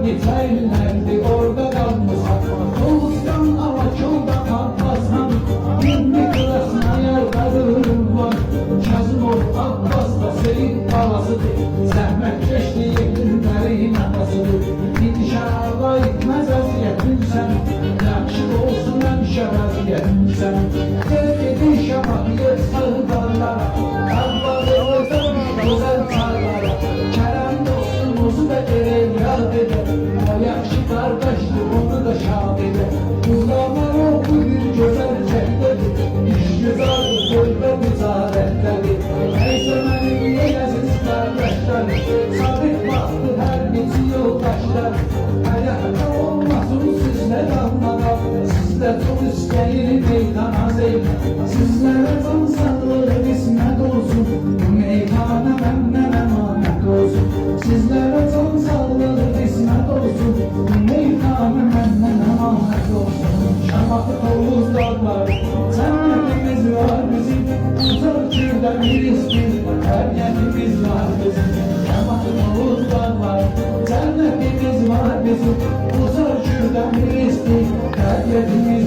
Geçerlerdi orada kalmışam. Oğuzcan ama çolda kalmazsam. 20 klasına yarlarım var. Kazımov Abbas'la Seyit Palasıdır. Zəhmət keşli günlərin atasıdır. İntişara itməz əziyyətin sən. Yaxşı olsun həmişə vəziyyətin sən. Gel gedin şəmahiyyət sağdarlara. Avvalı gözəl çarlara. Kərəm dostumuzu da gerək yad edər. O yaxşı qardaşdır, onu da şad edər. Qızlarlar oğlu bir gözəl cəhdədir. İş güzardır, göldə ticarətdədir. Neysə mənim yeləsiz qardaşlarım. Sabit baxdı hər neçə yoldaşlar. Həyatda olmasın sizlə qalmalar. Sizlə çox istəyir meydana zeyl. Sizlərə can sağlığı qismət olsun. Bu meydana məndən əmanət olsun. Sizlərə can sağlığı qismət olsun. Bu meydana məndən əmanət olsun. Şamaxı Oğuz dağlar, cənnətimiz var bizim. Uzaq kürdəmiz biz, hər yerimiz var bizim. Şamaxı Oğuz dağlar, cənnətimiz var bizim. Uzaq kürdəmiz biz, hər yerimiz